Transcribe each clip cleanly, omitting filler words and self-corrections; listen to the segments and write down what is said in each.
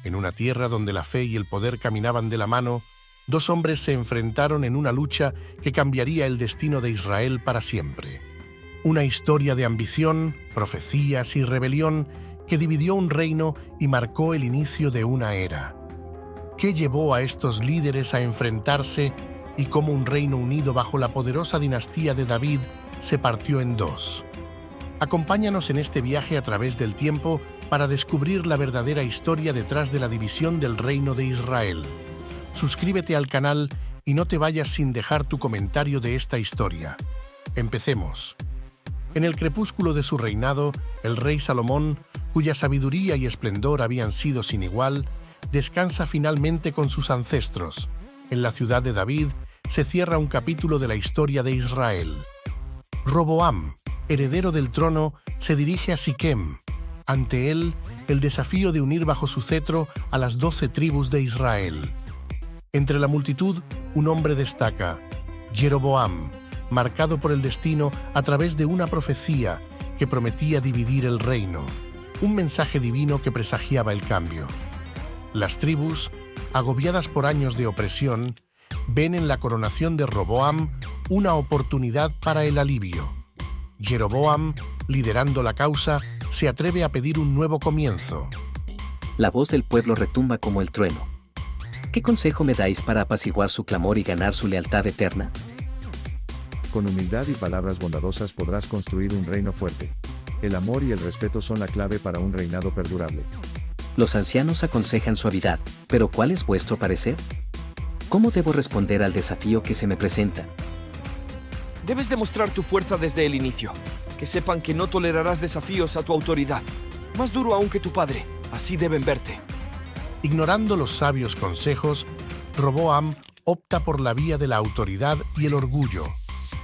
En una tierra donde la fe y el poder caminaban de la mano, dos hombres se enfrentaron en una lucha que cambiaría el destino de Israel para siempre. Una historia de ambición, profecías y rebelión que dividió un reino y marcó el inicio de una era. ¿Qué llevó a estos líderes a enfrentarse y cómo un reino unido bajo la poderosa dinastía de David se partió en dos? Acompáñanos en este viaje a través del tiempo para descubrir la verdadera historia detrás de la división del reino de Israel. Suscríbete al canal y no te vayas sin dejar tu comentario de esta historia. Empecemos. En el crepúsculo de su reinado, el rey Salomón, cuya sabiduría y esplendor habían sido sin igual, descansa finalmente con sus ancestros. En la ciudad de David se cierra un capítulo de la historia de Israel. Roboam, heredero del trono, se dirige a Siquem. Ante él, el desafío de unir bajo su cetro a las 12 tribus de Israel. Entre la multitud, un hombre destaca, Jeroboam, marcado por el destino a través de una profecía que prometía dividir el reino, un mensaje divino que presagiaba el cambio. Las tribus, agobiadas por años de opresión, ven en la coronación de Roboam una oportunidad para el alivio. Jeroboam, liderando la causa, se atreve a pedir un nuevo comienzo. La voz del pueblo retumba como el trueno. ¿Qué consejo me dais para apaciguar su clamor y ganar su lealtad eterna? Con humildad y palabras bondadosas podrás construir un reino fuerte. El amor y el respeto son la clave para un reinado perdurable. Los ancianos aconsejan suavidad, pero ¿cuál es vuestro parecer? ¿Cómo debo responder al desafío que se me presenta? Debes demostrar tu fuerza desde el inicio. Que sepan que no tolerarás desafíos a tu autoridad. Más duro aún que tu padre. Así deben verte. Ignorando los sabios consejos, Roboam opta por la vía de la autoridad y el orgullo.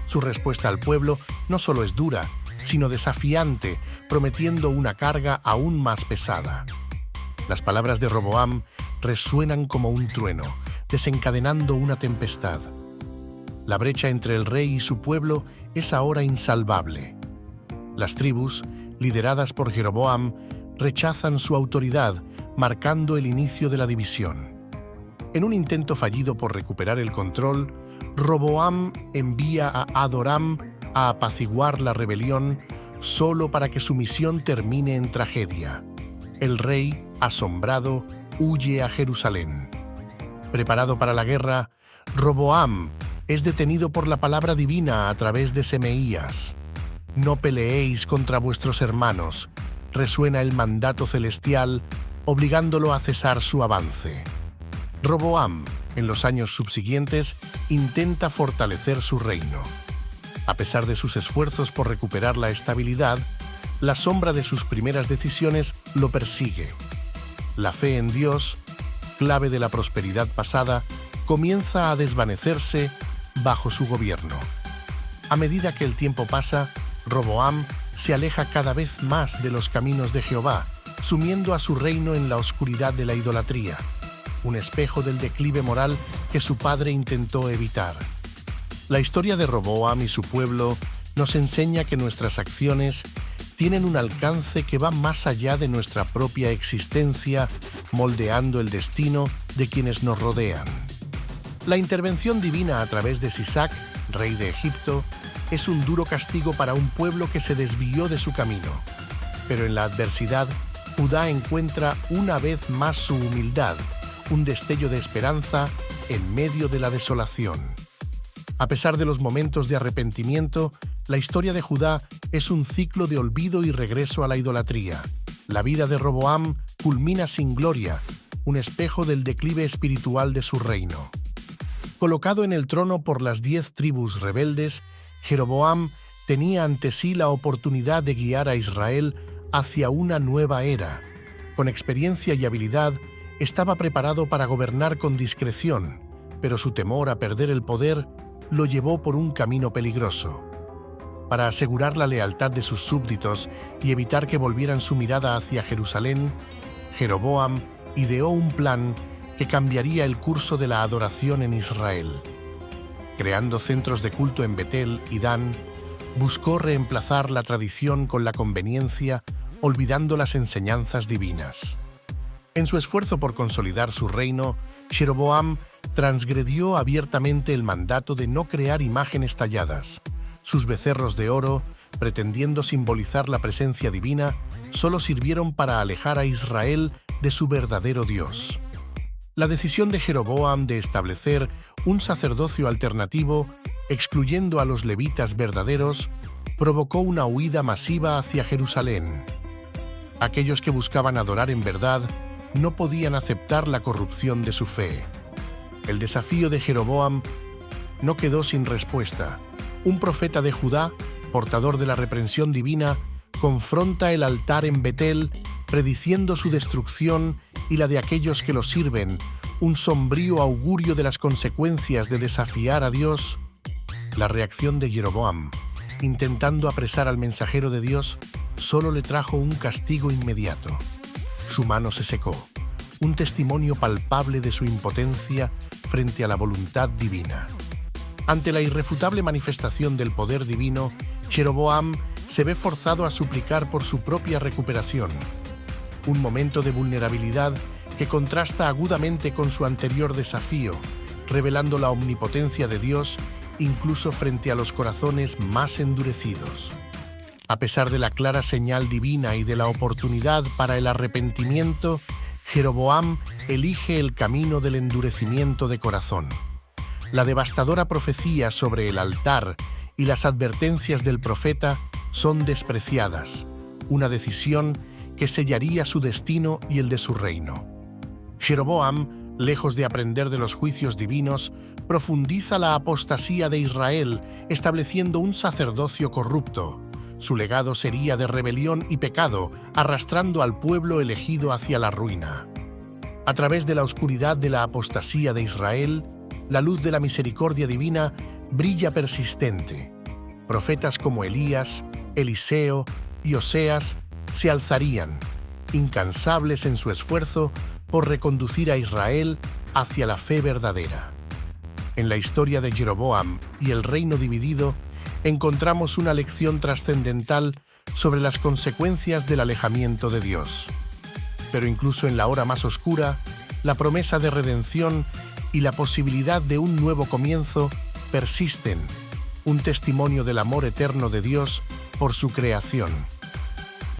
Su respuesta al pueblo no solo es dura, sino desafiante, prometiendo una carga aún más pesada. Las palabras de Roboam resuenan como un trueno, desencadenando una tempestad. La brecha entre el rey y su pueblo es ahora insalvable. Las tribus, lideradas por Jeroboam, rechazan su autoridad, marcando el inicio de la división. En un intento fallido por recuperar el control, Roboam envía a Adoram a apaciguar la rebelión solo para que su misión termine en tragedia. El rey, asombrado, huye a Jerusalén. Preparado para la guerra, Roboam es detenido por la palabra divina a través de Semeías. No peleéis contra vuestros hermanos, resuena el mandato celestial, obligándolo a cesar su avance. Roboam, en los años subsiguientes, intenta fortalecer su reino. A pesar de sus esfuerzos por recuperar la estabilidad, la sombra de sus primeras decisiones lo persigue. La fe en Dios, clave de la prosperidad pasada, comienza a desvanecerse bajo su gobierno. A medida que el tiempo pasa, Roboam se aleja cada vez más de los caminos de Jehová, sumiendo a su reino en la oscuridad de la idolatría, un espejo del declive moral que su padre intentó evitar. La historia de Roboam y su pueblo nos enseña que nuestras acciones tienen un alcance que va más allá de nuestra propia existencia, moldeando el destino de quienes nos rodean. La intervención divina a través de Sisac, rey de Egipto, es un duro castigo para un pueblo que se desvió de su camino. Pero en la adversidad, Judá encuentra una vez más su humildad, un destello de esperanza en medio de la desolación. A pesar de los momentos de arrepentimiento, la historia de Judá es un ciclo de olvido y regreso a la idolatría. La vida de Roboam culmina sin gloria, un espejo del declive espiritual de su reino. Colocado en el trono por las 10 tribus rebeldes, Jeroboam tenía ante sí la oportunidad de guiar a Israel hacia una nueva era. Con experiencia y habilidad, estaba preparado para gobernar con discreción, pero su temor a perder el poder lo llevó por un camino peligroso. Para asegurar la lealtad de sus súbditos y evitar que volvieran su mirada hacia Jerusalén, Jeroboam ideó un plan que cambiaría el curso de la adoración en Israel. Creando centros de culto en Betel y Dan, buscó reemplazar la tradición con la conveniencia, olvidando las enseñanzas divinas. En su esfuerzo por consolidar su reino, Jeroboam transgredió abiertamente el mandato de no crear imágenes talladas. Sus becerros de oro, pretendiendo simbolizar la presencia divina, solo sirvieron para alejar a Israel de su verdadero Dios. La decisión de Jeroboam de establecer un sacerdocio alternativo, excluyendo a los levitas verdaderos, provocó una huida masiva hacia Jerusalén. Aquellos que buscaban adorar en verdad no podían aceptar la corrupción de su fe. El desafío de Jeroboam no quedó sin respuesta. Un profeta de Judá, portador de la reprensión divina, confronta el altar en Betel, prediciendo su destrucción y la de aquellos que lo sirven, un sombrío augurio de las consecuencias de desafiar a Dios. La reacción de Jeroboam, intentando apresar al mensajero de Dios, solo le trajo un castigo inmediato. Su mano se secó, un testimonio palpable de su impotencia frente a la voluntad divina. Ante la irrefutable manifestación del poder divino, Jeroboam se ve forzado a suplicar por su propia recuperación. Un momento de vulnerabilidad que contrasta agudamente con su anterior desafío, revelando la omnipotencia de Dios incluso frente a los corazones más endurecidos. A pesar de la clara señal divina y de la oportunidad para el arrepentimiento, Jeroboam elige el camino del endurecimiento de corazón. La devastadora profecía sobre el altar y las advertencias del profeta son despreciadas, una decisión que sellaría su destino y el de su reino. Jeroboam, lejos de aprender de los juicios divinos, profundiza la apostasía de Israel, estableciendo un sacerdocio corrupto. Su legado sería de rebelión y pecado, arrastrando al pueblo elegido hacia la ruina. A través de la oscuridad de la apostasía de Israel, la luz de la misericordia divina brilla persistente. Profetas como Elías, Eliseo y Oseas se alzarían, incansables en su esfuerzo por reconducir a Israel hacia la fe verdadera. En la historia de Jeroboam y el reino dividido, encontramos una lección trascendental sobre las consecuencias del alejamiento de Dios. Pero incluso en la hora más oscura, la promesa de redención y la posibilidad de un nuevo comienzo persisten, un testimonio del amor eterno de Dios por su creación.